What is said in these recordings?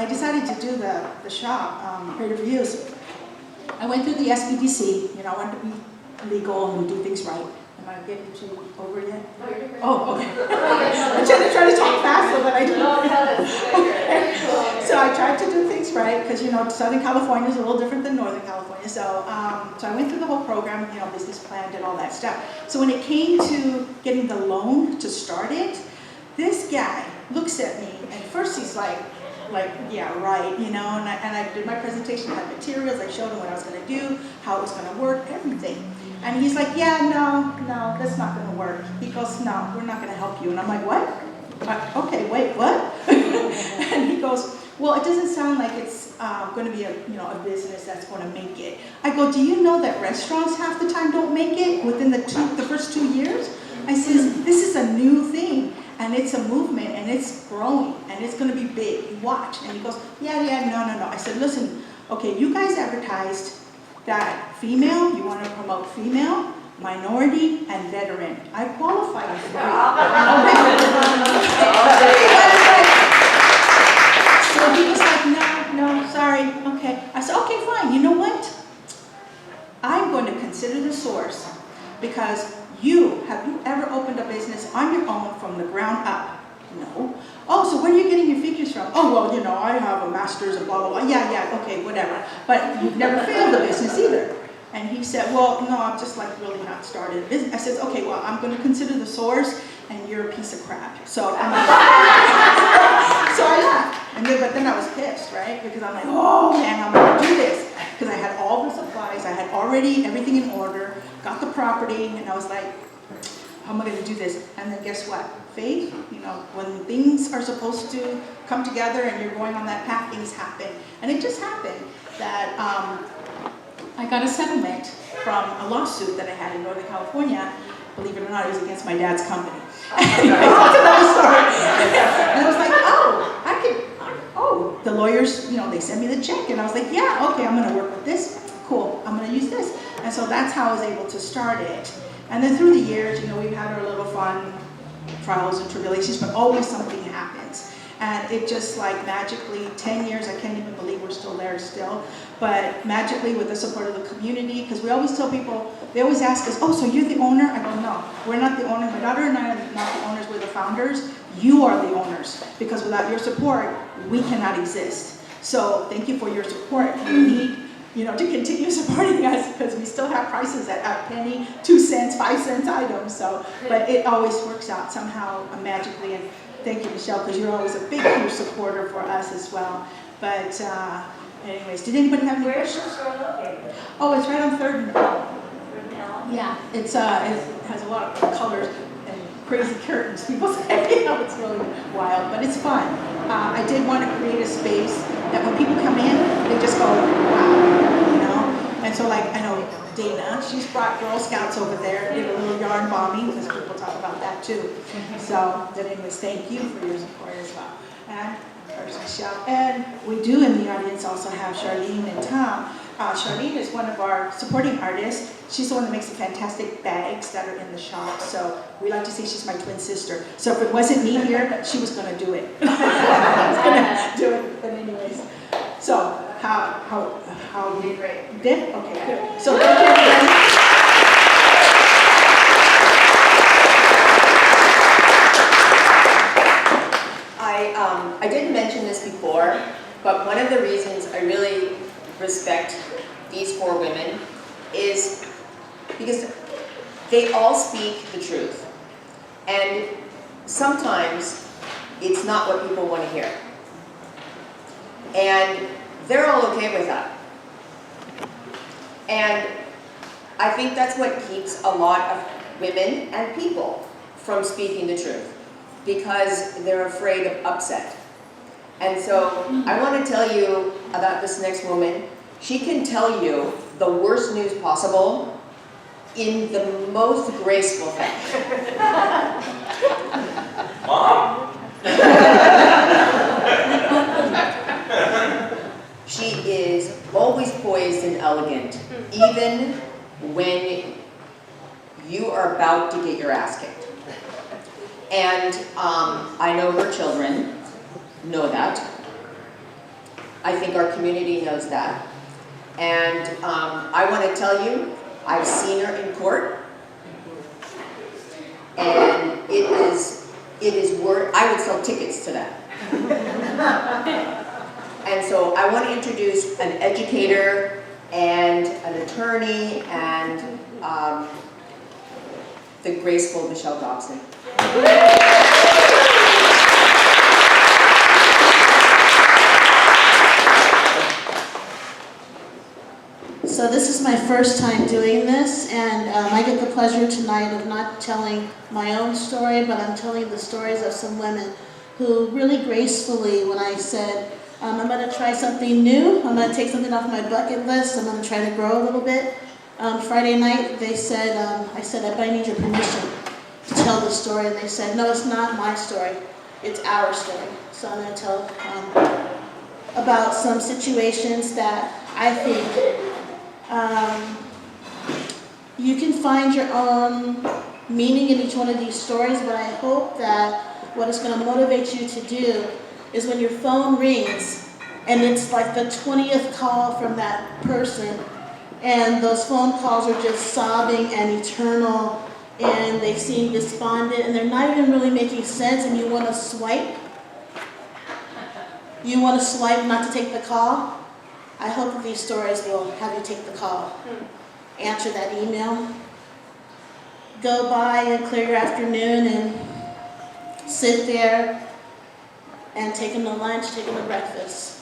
I decided to do the shop, creative reuse, I went through the SBDC, I wanted to be legal and do things right. Am I getting too over yet? No, you're good. Oh, okay. I'm trying to talk fast so that I do. No, tell us. Okay. So I tried to do things right because, Southern California is a little different than Northern California. So I went through the whole program, business plan, did all that stuff. So when it came to getting the loan to start it, this guy looks at me and first he's like, yeah, right, and I did my presentation, had materials, I showed him what I was going to do, how it was going to work, everything. And he's like, yeah, no, that's not going to work. He goes, no, we're not going to help you. And I'm like, what? Okay, wait, what? And he goes, well, it doesn't sound like it's going to be a business that's going to make it. I go, do you know that restaurants half the time don't make it within the first 2 years? I says, this is a new thing. And it's a movement, and it's growing, and it's going to be big. Watch. And he goes, yeah, no. I said, listen, okay, you guys advertised that female, you want to promote female, minority, and veteran. I qualify for three. So he was like, no, sorry, okay. I said, okay, fine. You know what? I'm going to consider the source because have you ever opened a business on your own from the ground up? No. Oh, so where are you getting your figures from? Oh, well, I have a master's and blah, blah, blah. Yeah, okay, whatever. But you've never failed a business either. And he said, well, no, I'm just really not started a business. I said, okay, well, I'm going to consider the source, and you're a piece of crap. So I'm like, so I left. But then I was pissed, right? Because I'm like, oh, man, I'm going to do this. Because I had all the supplies. I had already everything in order, got the property, and I was like, how am I going to do this? And then guess what? Faith, when things are supposed to come together and you're going on that path, things happen. And it just happened that I got a settlement from a lawsuit that I had in Northern California. Believe it or not, it was against my dad's company. That's another story. And I was like, the lawyers, they sent me the check. And I was like, yeah, okay, I'm going to work with this. Cool, I'm going to use this. And so that's how I was able to start it. And then through the years, we've had our little fun trials and tribulations, but always something happens. And it just magically, 10 years, I can't even believe we're still there still, but magically with the support of the community, because we always tell people, they always ask us, oh, so you're the owner? I go, no, we're not the owner. My daughter and I are not the owners, we're the founders. You are the owners, because without your support, we cannot exist. So thank you for your support. We need to continue supporting us because we still have prices at a penny, 2 cents, 5 cents items. So, but it always works out somehow magically. And thank you, Michelle, because you're always a big, huge supporter for us as well. But anyways, did anybody have any questions? Where's your store located? Oh, it's right on 3rd and L. Yeah, it has a lot of colors and crazy curtains. People say, it's really wild, but it's fun. I did want to create a space that when people come in, they just go, wow, And so I know Dana, she's brought Girl Scouts over there, did a little yarn bombing, because people talk about that too. So, but anyways, thank you for your support as well. And of course, Michelle. And we do in the audience also have Charlene and Tom. Charlene is one of our supporting artists. She's the one that makes the fantastic bags that are in the shop. So we like to say she's my twin sister. So if it wasn't me here, she was going to do it. I was going to do it. But anyways, so how You did great. you did? Okay, good. So thank you everybody. I didn't mention this before, but one of the reasons I really respect these 4 women is because they all speak the truth. And sometimes it's not what people want to hear. And they're all okay with that. And I think that's what keeps a lot of women and people from speaking the truth, because they're afraid of upset. And so I want to tell you about this next woman. She can tell you the worst news possible in the most graceful fashion. Mom! She is always poised and elegant, even when you are about to get your ass kicked. And I know her children know that. I think our community knows that. And I want to tell you, I've seen her in court. And it is worth, I would sell tickets to that. And so I want to introduce an educator and an attorney and the graceful Michelle Dobson. So this is my first time doing this, and I get the pleasure tonight of not telling my own story, but I'm telling the stories of some women who really gracefully, when I said, I'm going to try something new, I'm going to take something off my bucket list, I'm going to try to grow a little bit. Friday night, they said, I said, I need your permission to tell the story, and they said, no, it's not my story, it's our story. So I'm going to tell about some situations that I think you can find your own meaning in each one of these stories, but I hope that what it's going to motivate you to do is when your phone rings and it's like the 20th call from that person, and those phone calls are just sobbing and eternal, and they seem despondent, and they're not even really making sense, and you want to swipe. You want to swipe not to take the call. I hope that these stories will have you take the call, answer that email, go by and clear your afternoon and sit there and take them to lunch, take them to breakfast.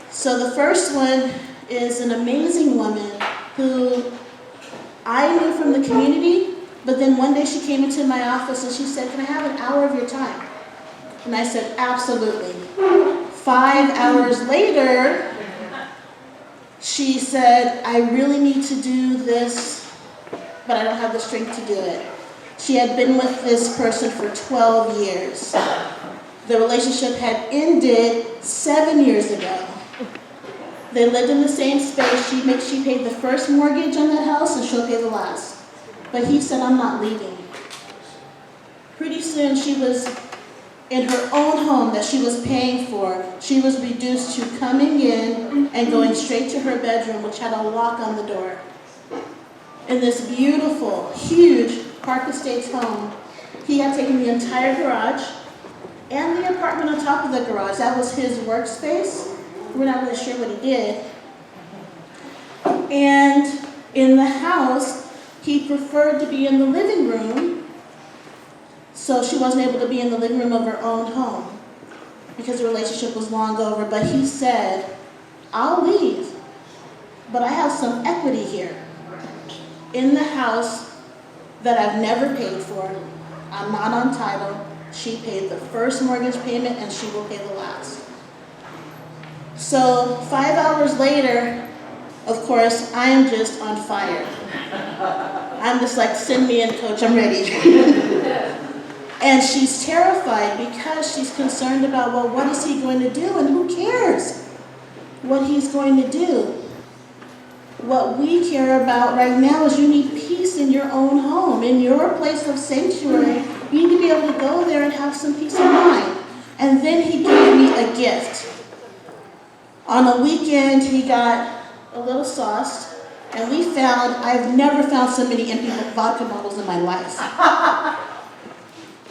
So the first one is an amazing woman who I knew from the community, but then one day she came into my office and she said, can I have an hour of your time? And I said, absolutely. 5 hours later, she said, I really need to do this, but I don't have the strength to do it. She had been with this person for 12 years. The relationship had ended 7 years ago. They lived in the same space. She paid the first mortgage on that house, and she'll pay the last. But he said, I'm not leaving. Pretty soon, she was in her own home that she was paying for. She was reduced to coming in and going straight to her bedroom, which had a lock on the door. In this beautiful, huge Park Estates home, he had taken the entire garage and the apartment on top of the garage. That was his workspace. We're not really sure what he did. And in the house, he preferred to be in the living room, so she wasn't able to be in the living room of her own home because the relationship was long over. But he said, I'll leave, but I have some equity here in the house that I've never paid for. I'm not on title. She paid the first mortgage payment and she will pay the last. So 5 hours later, of course, I am just on fire. I'm just like, send me in, coach, I'm ready. And she's terrified because she's concerned about, well, what is he going to do? And who cares what he's going to do? What we care about right now is you need peace in your own home, in your place of sanctuary. You need to be able to go there and have some peace of mind. And then he gave me a gift. On a weekend, he got a little sauced, and I've never found so many empty vodka bottles in my life.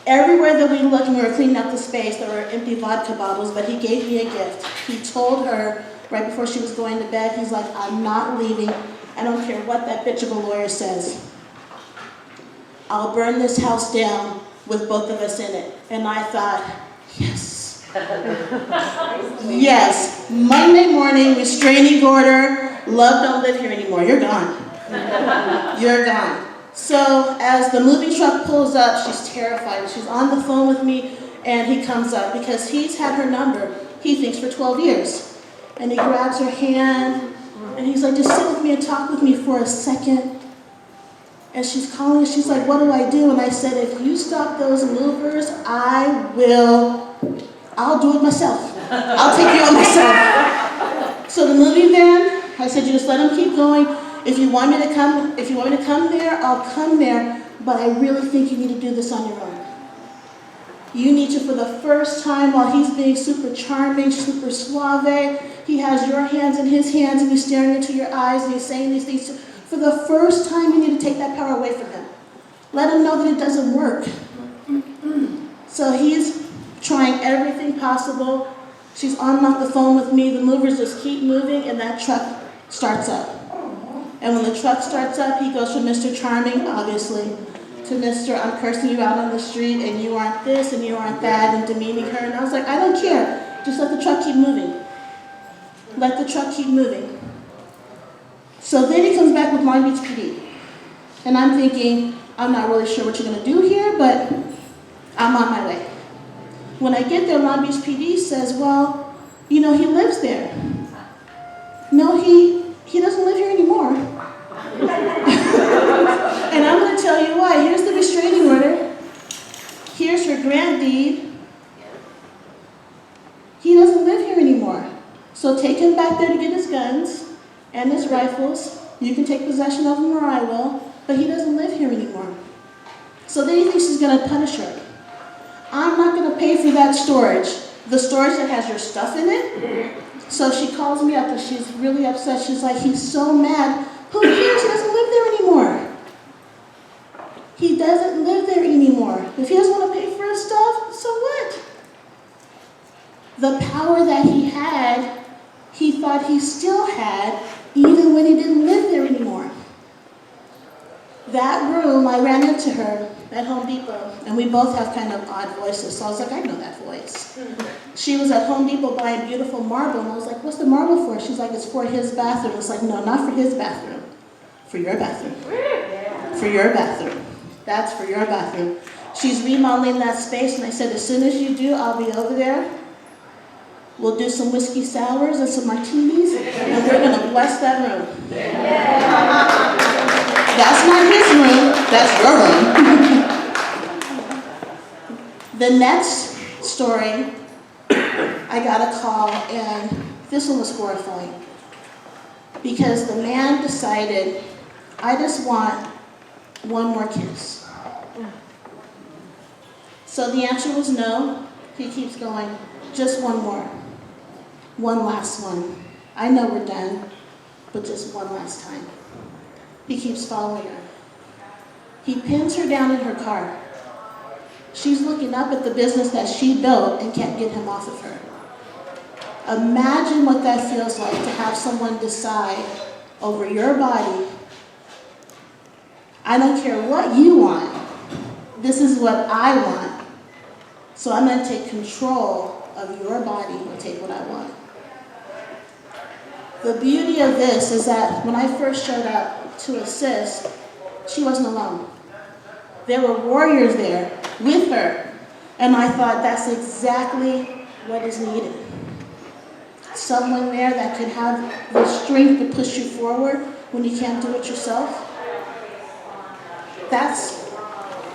Everywhere that we looked and we were cleaning up the space, there were empty vodka bottles, but he gave me a gift. He told her right before she was going to bed, he's like, I'm not leaving. I don't care what that bitch of a lawyer says. I'll burn this house down with both of us in it. And I thought, yes. Yes. Monday morning, restraining order, love don't live here anymore. You're gone. You're gone. So as the moving truck pulls up, she's terrified. She's on the phone with me, and he comes up because he's had her number, he thinks, for 12 years. And he grabs her hand, and he's like, just sit with me and talk with me for a second. And she's calling, she's like, what do I do? And I said, if you stop those movers, I'll do it myself. I'll take you on myself. So the moving van, I said, you just let him keep going. If you want me to come there, I'll come there, but I really think you need to do this on your own. You need to, for the first time, while he's being super charming, super suave, he has your hands in his hands and he's staring into your eyes and he's saying these things. For the first time, you need to take that power away from him. Let him know that it doesn't work. So he's trying everything possible. She's on and off the phone with me. The movers just keep moving and that truck starts up. And when the truck starts up, he goes from Mr. Charming, obviously, to Mr. I'm cursing you out on the street and you aren't this and you aren't that and demeaning her. And I was like, I don't care. Just let the truck keep moving. Let the truck keep moving. So then he comes back with Long Beach PD. And I'm thinking, I'm not really sure what you're going to do here, but I'm on my way. When I get there, Long Beach PD says, well, you know, he lives there. No, he doesn't live here anymore. And I'm going to tell you why. Here's the restraining order. Here's her grant deed. He doesn't live here anymore. So take him back there to get his guns and his rifles. You can take possession of them or I will, but he doesn't live here anymore. So then he thinks he's going to punish her. I'm not going to pay for that storage. The storage that has your stuff in it. So she calls me up and she's really upset. She's like, he's so mad. Who cares? He doesn't live there anymore. He doesn't live there anymore. If he doesn't want to pay for his stuff, so what? The power that he had, he thought he still had, even when he didn't live there anymore. That room, I ran into her at Home Depot, and we both have kind of odd voices, so I was like, I know that voice. She was at Home Depot buying beautiful marble, and I was like, what's the marble for? She's like, it's for his bathroom. It's like, no, not for his bathroom. For your bathroom. For your bathroom. That's for your bathroom. She's remodeling that space, and I said, as soon as you do, I'll be over there. We'll do some whiskey sours and some martinis, and we're going to bless that room. That's not his room, that's your room. The next story, I got a call, and this one was horrifying. Because the man decided, I just want one more kiss. So the answer was no. He keeps going, just one more. One last one. I know we're done, but just one last time. He keeps following her. He pins her down in her car. She's looking up at the business that she built and can't get him off of her. Imagine what that feels like to have someone decide over your body, I don't care what you want, this is what I want, so I'm going to take control of your body and take what I want. The beauty of this is that when I first showed up to assist, she wasn't alone. There were warriors there with her, and I thought that's exactly what is needed. Someone there that can have the strength to push you forward when you can't do it yourself. That's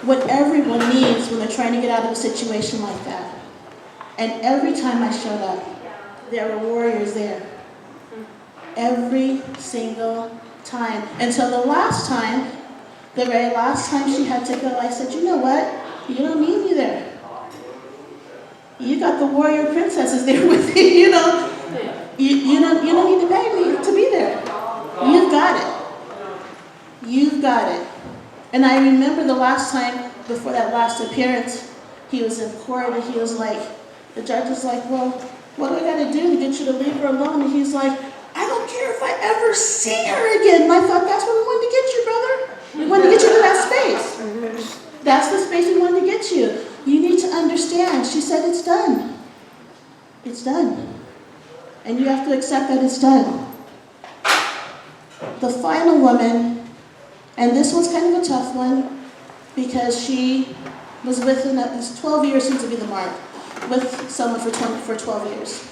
what everyone needs when they're trying to get out of a situation like that. And every time I showed up, there were warriors there. Every single time. Until the last time, the very last time she had to go, I said, you know what? You don't need me there. You got the warrior princesses there with you, you know. You don't need to pay me to be there. You've got it. You've got it. And I remember the last time, before that last appearance, he was in court and he was like, the judge was like, well, what do I got to do to get you to leave her alone? And he's like, I don't care if I ever see her again. And I thought, that's what we wanted to get you, brother. We wanted to get you to that space. That's the space we wanted to get you. You need to understand. She said it's done. It's done. And you have to accept that it's done. The final woman, and this was kind of a tough one, because she was with, it was 12 years seems to be the mark, with someone for 12 years.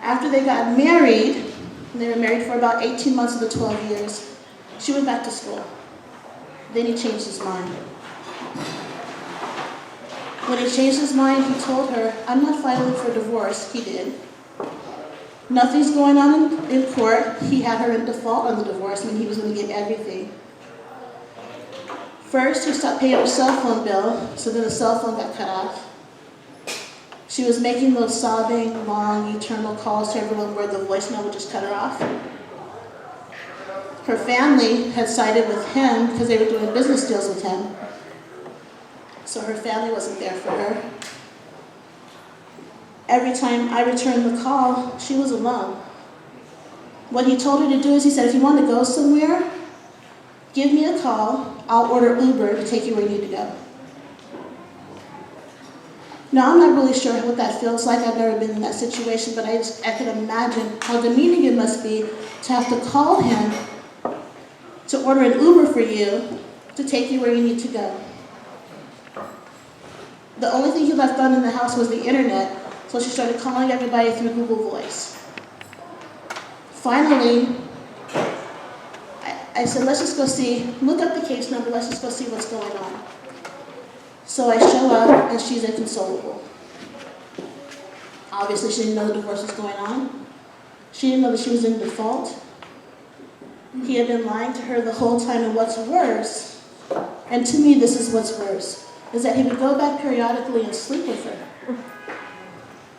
After they got married, and they were married for about 18 months of the 12 years, she went back to school. Then he changed his mind. When he changed his mind, he told her, I'm not filing for divorce. He did. Nothing's going on in court. He had her in default on the divorce, and he was going to get everything. First, he stopped paying her cell phone bill, so then the cell phone got cut off. She was making those sobbing, long, eternal calls to everyone where the voicemail would just cut her off. Her family had sided with him because they were doing business deals with him. So her family wasn't there for her. Every time I returned the call, she was alone. What he told her to do is he said, if you want to go somewhere, give me a call. I'll order Uber to take you where you need to go. Now, I'm not really sure what that feels like. I've never been in that situation, but I can imagine how demeaning it must be to have to call him to order an Uber for you to take you where you need to go. The only thing he left on in the house was the internet, so she started calling everybody through Google Voice. Finally, I said, let's just go see, look up the case number, let's just go see what's going on. So I show up, and she's inconsolable. Obviously, she didn't know the divorce was going on. She didn't know that she was in default. He had been lying to her the whole time, and what's worse, and to me this is what's worse, is that he would go back periodically and sleep with her.